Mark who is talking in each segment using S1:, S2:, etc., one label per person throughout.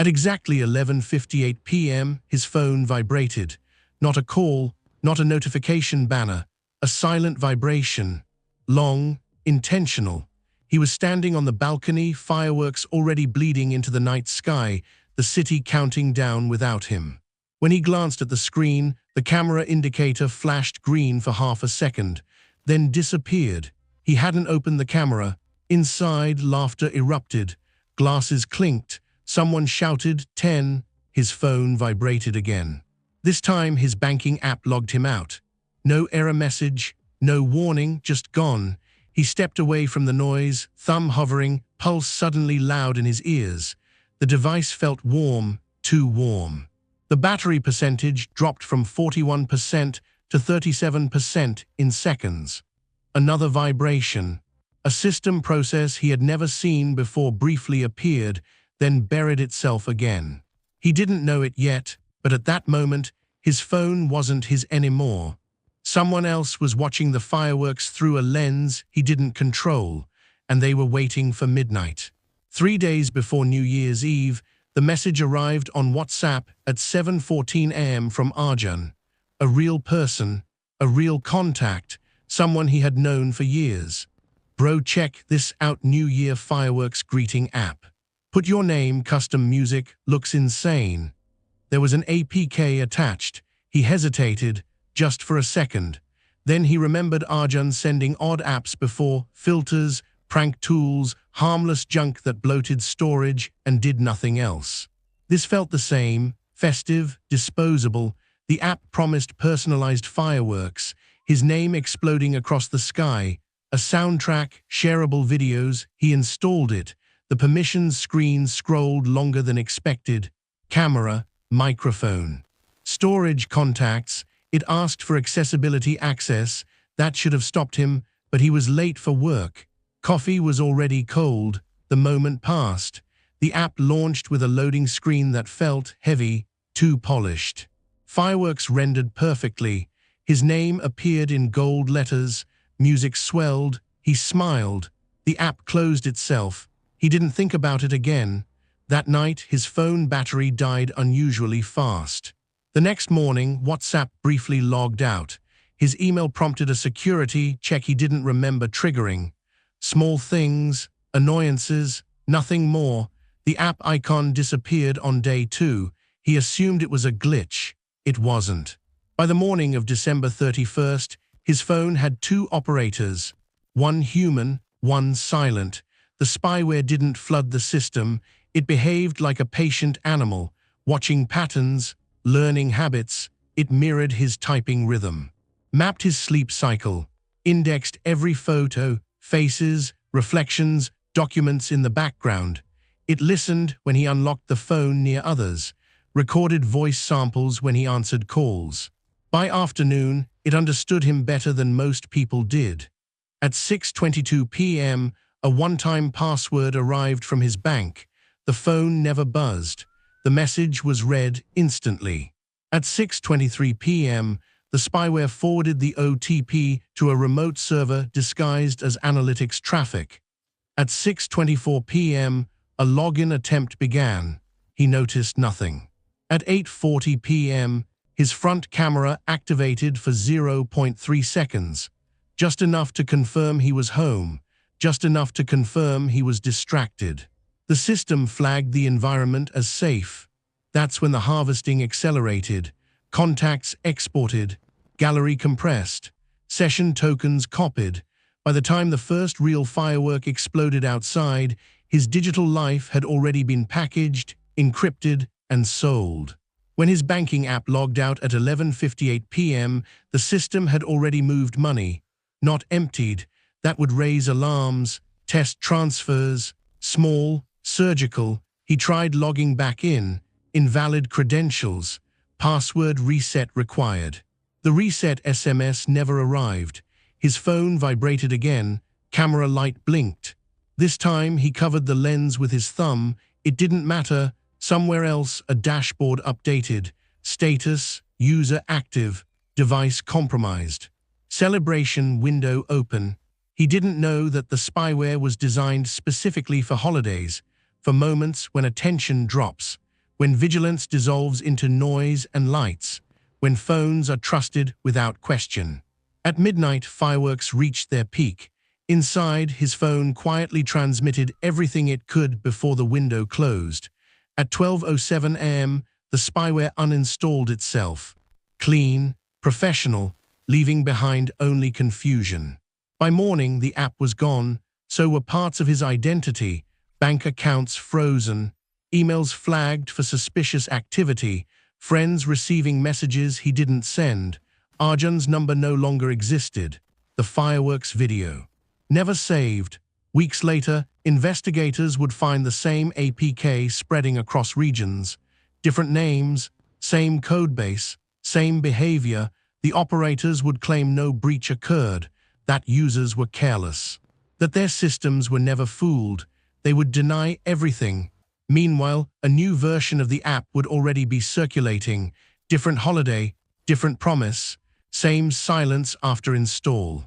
S1: At exactly 11:58 p.m., his phone vibrated. Not a call, not a notification banner, a silent vibration. Long, intentional. He was standing on the balcony, fireworks already bleeding into the night sky, the city counting down without him. When he glanced at the screen, the camera indicator flashed green for half a second, then disappeared. He hadn't opened the camera. Inside, laughter erupted. Glasses clinked. Someone shouted, 10. His phone vibrated again. This time, his banking app logged him out. No error message, no warning, just gone. He stepped away from the noise, thumb hovering, pulse suddenly loud in his ears. The device felt warm, too warm. The battery percentage dropped from 41% to 37% in seconds. Another vibration. A system process he had never seen before briefly appeared, then buried itself again. He didn't know it yet, but at that moment, his phone wasn't his anymore. Someone else was watching the fireworks through a lens he didn't control, and they were waiting for midnight. 3 days before New Year's Eve, the message arrived on WhatsApp at 7:14 a.m. from Arjun. A real person, a real contact, someone he had known for years. Bro, check this out, New Year fireworks greeting app. Put your name, custom music, looks insane. There was an APK attached. He hesitated, just for a second. Then he remembered Arjun sending odd apps before, filters, prank tools, harmless junk that bloated storage and did nothing else. This felt the same, festive, disposable. The app promised personalized fireworks, his name exploding across the sky, a soundtrack, shareable videos. He installed it. The permissions screen scrolled longer than expected. Camera, microphone. Storage, contacts. It asked for accessibility access. That should have stopped him, but he was late for work. Coffee was already cold. The moment passed. The app launched with a loading screen that felt heavy, too polished. Fireworks rendered perfectly. His name appeared in gold letters. Music swelled. He smiled. The app closed itself. He didn't think about it again. That night, his phone battery died unusually fast. The next morning, WhatsApp briefly logged out. His email prompted a security check he didn't remember triggering. Small things, annoyances, nothing more. The app icon disappeared on day 2. He assumed it was a glitch. It wasn't. By the morning of December 31st, his phone had 2 operators. One human, one silent. The spyware didn't flood the system. It behaved like a patient animal, watching patterns, learning habits. It mirrored his typing rhythm. Mapped his sleep cycle. Indexed every photo, faces, reflections, documents in the background. It listened when he unlocked the phone near others. Recorded voice samples when he answered calls. By afternoon, it understood him better than most people did. At 6:22 p.m., a one-time password arrived from his bank. The phone never buzzed. The message was read instantly. At 6:23 p.m., the spyware forwarded the OTP to a remote server disguised as analytics traffic. At 6:24 p.m., a login attempt began. He noticed nothing. At 8:40 p.m., his front camera activated for 0.3 seconds. Just enough to confirm he was home. Just enough to confirm he was distracted. The system flagged the environment as safe. That's when the harvesting accelerated. Contacts exported. Gallery compressed. Session tokens copied. By the time the first real firework exploded outside, his digital life had already been packaged, encrypted, and sold. When his banking app logged out at 11:58 p.m., the system had already moved money. Not emptied. That would raise alarms, test transfers, small, surgical. He tried logging back in. Invalid credentials. Password reset required. The reset SMS never arrived. His phone vibrated again. Camera light blinked. This time he covered the lens with his thumb. It didn't matter. Somewhere else, a dashboard updated. Status, user active, device compromised. Celebration window open. He didn't know that the spyware was designed specifically for holidays, for moments when attention drops. when vigilance dissolves into noise and lights, when phones are trusted without question. At midnight, fireworks reached their peak. Inside, his phone quietly transmitted everything it could before the window closed. At 12:07 a.m., the spyware uninstalled itself. Clean, professional, leaving behind only confusion. By morning, the app was gone, so were parts of his identity, bank accounts frozen, emails flagged for suspicious activity, friends receiving messages he didn't send. Arjun's number no longer existed. The fireworks video. Never saved. Weeks later, investigators would find the same APK spreading across regions. Different names, same codebase, same behavior. The operators would claim no breach occurred, that users were careless, that their systems were never fooled. They would deny everything. Meanwhile, a new version of the app would already be circulating. Different holiday, different promise, same silence after install.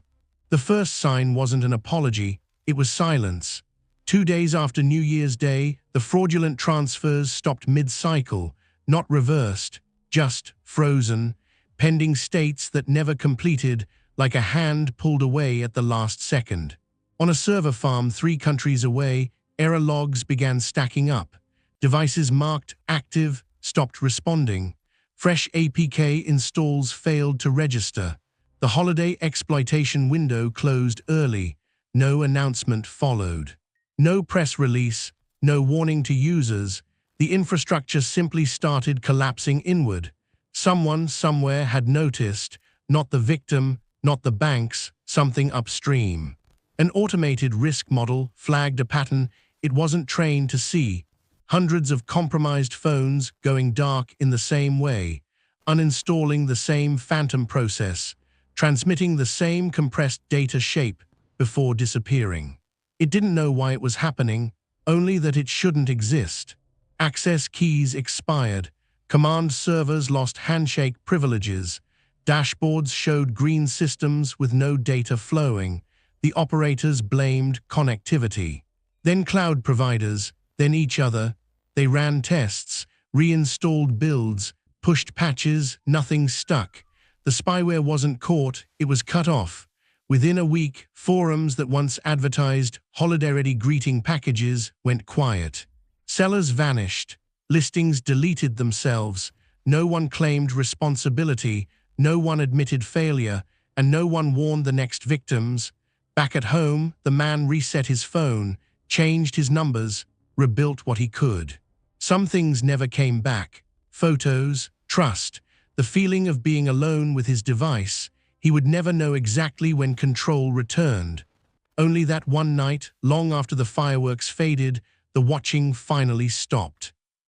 S1: The first sign wasn't an apology, it was silence. 2 days after New Year's Day, the fraudulent transfers stopped mid-cycle, not reversed, just frozen, pending states that never completed, like a hand pulled away at the last second. On a server farm 3 countries away, error logs began stacking up. Devices marked active stopped responding. Fresh APK installs failed to register. The holiday exploitation window closed early. No announcement followed. No press release, no warning to users. The infrastructure simply started collapsing inward. Someone somewhere had noticed, not the victim, not the banks, something upstream. An automated risk model flagged a pattern it wasn't trained to see. Hundreds of compromised phones going dark in the same way, uninstalling the same phantom process, transmitting the same compressed data shape before disappearing. It didn't know why it was happening, only that it shouldn't exist. Access keys expired, command servers lost handshake privileges, dashboards showed green systems with no data flowing. The operators blamed connectivity. Then cloud providers, then each other. They ran tests, reinstalled builds, pushed patches, nothing stuck. The spyware wasn't caught, it was cut off. Within a week, forums that once advertised holiday-ready greeting packages went quiet. Sellers vanished, listings deleted themselves, no one claimed responsibility, no one admitted failure, and no one warned the next victims. Back at home, the man reset his phone, changed his numbers, rebuilt what he could. Some things never came back. Photos, trust, the feeling of being alone with his device. He would never know exactly when control returned. Only that one night, long after the fireworks faded, the watching finally stopped.